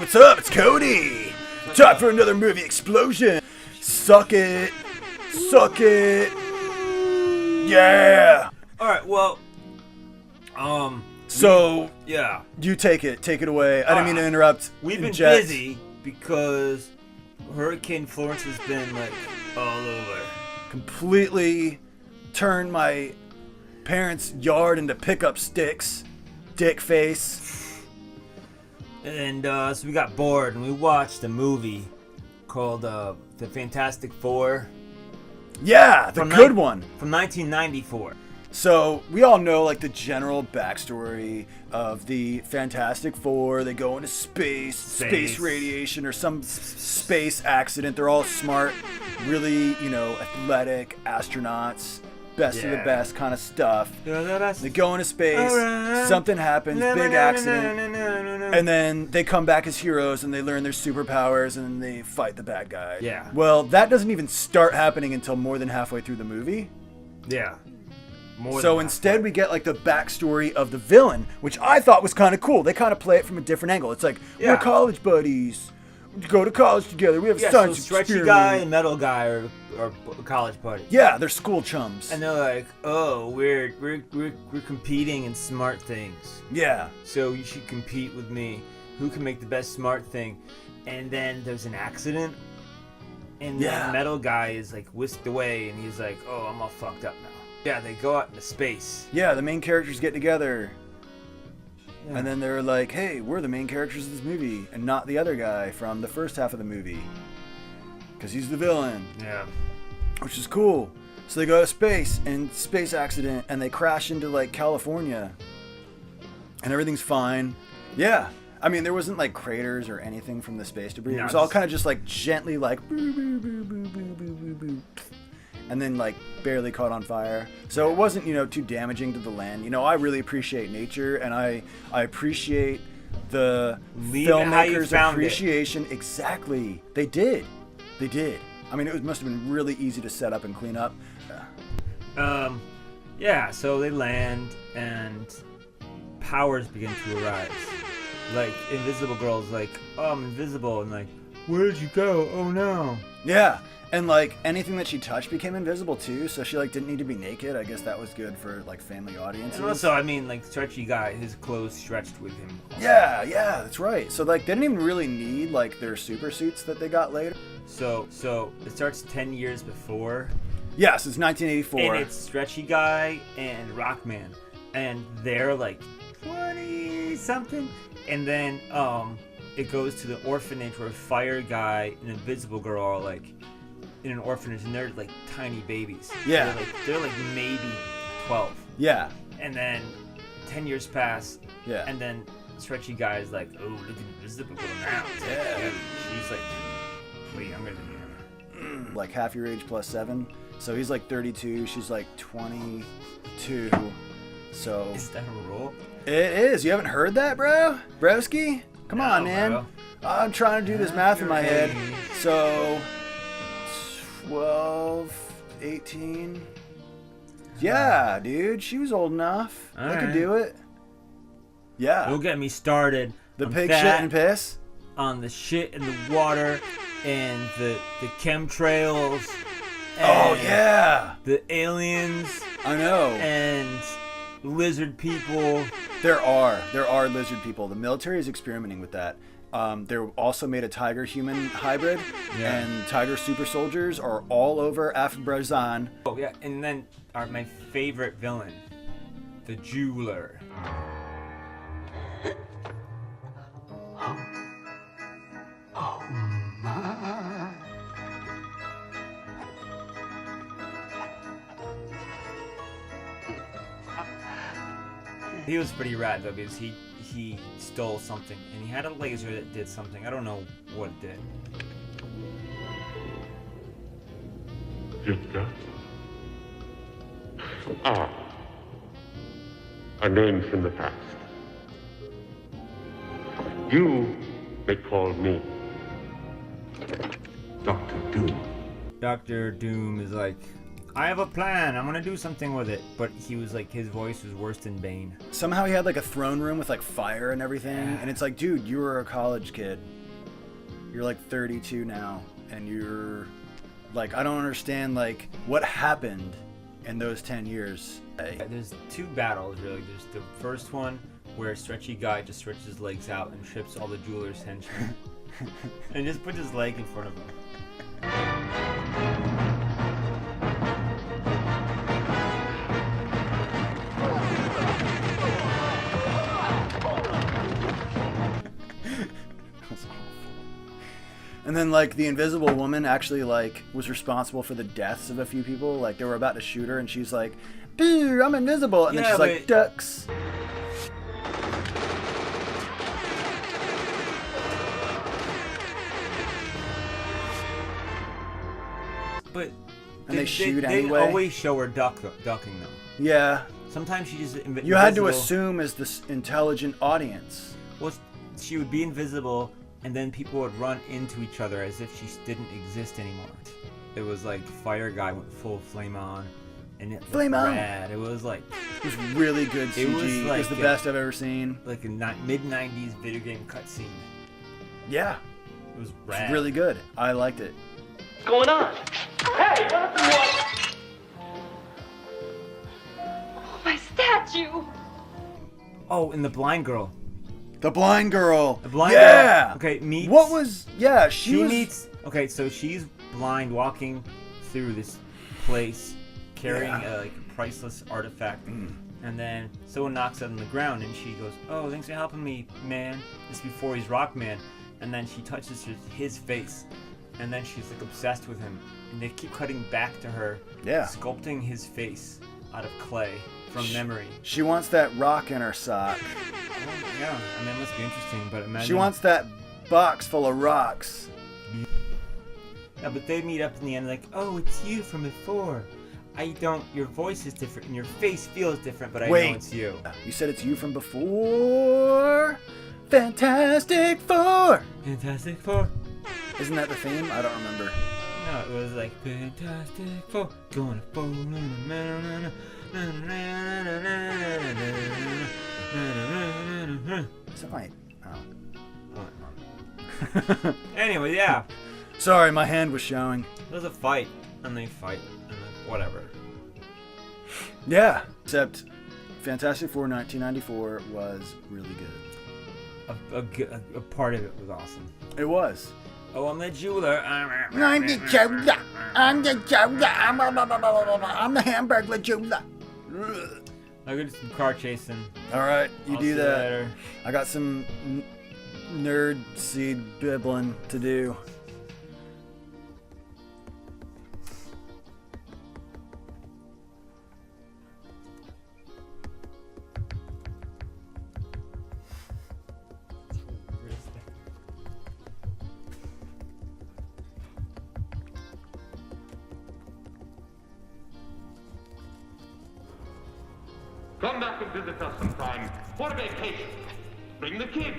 What's up? It's Cody. Time for another movie explosion. Suck it. Suck it. Yeah. Alright, well, So, yeah. you take it. Take it away. I didn't mean to interrupt. We've been Jet. busy because Hurricane Florence has been, like, all over. Completely turned my parents' yard into pickup sticks. Dick face. And, so we got bored and we watched a movie called, The Fantastic Four. Yeah, the good one. From 1994. So, we all know, like, the general backstory of the Fantastic Four. They go into space radiation, or some space accident. They're all smart, really, athletic astronauts. Best of the best kind of stuff. They go into space, something happens, big accident, and then they come back as heroes and they learn their superpowers and they fight the bad guy. Yeah. Well, that doesn't even start happening until more than halfway through the movie. Yeah. So instead we get like the backstory of the villain, which I thought was kind of cool. They kind of play it from a different angle. It's like, we're college buddies. We go to college together. We have science stretchy experiment. guy and metal guy are college buddies. Yeah, they're school chums. And they're like, oh, we're competing in smart things. Yeah. So you should compete with me. Who can make the best smart thing? And then there's an accident. And the metal guy is like whisked away and he's like, oh, I'm all fucked up now. Yeah, they go out into space. Yeah, the main characters get together. Yeah. And then they're like, hey, we're the main characters of this movie and not the other guy from the first half of the movie. Because he's the villain. Yeah. Which is cool. So they go to space and space accident and they crash into like California. And everything's fine. Yeah. I mean, there wasn't like craters or anything from the space debris. No, it was all kind of just like gently like boo, boo, boo, boo, boo, boo, boo, boo. And then like barely caught on fire. So it wasn't, too damaging to the land. I really appreciate nature and I appreciate the filmmakers' appreciation. Exactly. They did. I mean, it must have been really easy to set up and clean up. Yeah, so they land and powers begin to arise. Like, Invisible Girl's like, oh, I'm invisible. And like, where did you go? Oh, no. Yeah. And like anything that she touched became invisible too, so she like didn't need to be naked. I guess that was good for like family audiences. And also, I mean, like stretchy guy, his clothes stretched with him. Also. Yeah, that's right. So like they didn't even really need like their super suits that they got later. So it starts 10 years before. Yes, it's 1984. And it's stretchy guy and Rockman, and they're like 20 something, and then it goes to the orphanage where Fire Guy and Invisible Girl are like in an orphanage, and they're like tiny babies. Yeah. They're like maybe 12. Yeah. And then 10 years pass. Yeah. And then stretchy guy is like, oh, look at Invisible Girl now. Yeah. She's like way younger than you. Like half your age plus 7. So he's like 32. She's like 22. So. Is that a rule? It is. You haven't heard that, bro? Broski? Come on, man. Bro. I'm trying to do this math in my head. So. 12, 18. Yeah, dude, she was old enough. I could do it. Yeah. Don't get me started. The pig shit and piss? On the shit and the water and the chemtrails. Oh, yeah. The aliens. I know. And lizard people. There are lizard people. The military is experimenting with that. They also made a tiger-human hybrid, and tiger super soldiers are all over Afghanistan. Oh yeah, and then my favorite villain, the jeweler. Oh my! He was pretty rad though, because he stole something, and he had a laser that did something. I don't know what it did. Jitka? A name from the past. You may call me Dr. Doom. Dr. Doom is like, I have a plan. I'm gonna do something with it. But he was like, his voice was worse than Bane. Somehow he had like a throne room with like fire and everything. And it's like, dude, you were a college kid. you're like 32 now, and you're like, I don't understand like what happened in those 10 years. There's two battles really. There's the first one where Stretchy Guy just stretches his legs out and trips all the jeweler's henchmen and just puts his leg in front of him. And then like the Invisible Woman actually like was responsible for the deaths of a few people. Like they were about to shoot her, and she's like, "Boo, I'm invisible," and then she's like, "Ducks." But And they shoot they anyway. always show her ducking though. Yeah. Sometimes she just You had to assume as this intelligent audience. Well, she would be invisible, and then people would run into each other as if she didn't exist anymore. It was like Fire Guy went full flame on, and it Flame looked on. rad. It was like It was really good CG. It was It like was the best I've ever seen. like a mid-90s video game cutscene. Yeah. It was It rad. was really good. I liked it. What's going on? Hey, what? My statue! Oh, and the blind girl. The blind girl. The blind yeah. girl. Okay, meets. What was? Yeah, she was, meets? Okay, so she's blind, walking through this place, carrying like a priceless artifact, and then someone knocks it on the ground, and she goes, "Oh, thanks for helping me, man." This is before he's Rockman, and then she touches his face, and then she's like obsessed with him, and they keep cutting back to her, sculpting his face out of clay from memory. She wants that rock in her sock. Well, yeah, I mean, it must be interesting, but imagine. She wants that box full of rocks. Yeah, but they meet up in the end like, "Oh, it's you from before. Your voice is different and your face feels different, but I know it's you." You said it's you from before? Fantastic Four! Fantastic Four. Isn't that the theme? I don't remember. No, it was like, Fantastic Four, going to four. Is it my... Oh. Anyway, yeah. Sorry, my hand was showing. There's a fight, and they fight, and then whatever. Yeah. Except Fantastic Four 1994 was really good. A part of it was awesome. It was. Oh, I'm the jeweler. I'm the jeweler. I'm the jeweler. I'm the Hamburglar jeweler. I go do some car chasing. All right, you I'll do see that. later. I got some nerd seed bibbling to do. Come back and visit us sometime for a vacation. Bring the kid.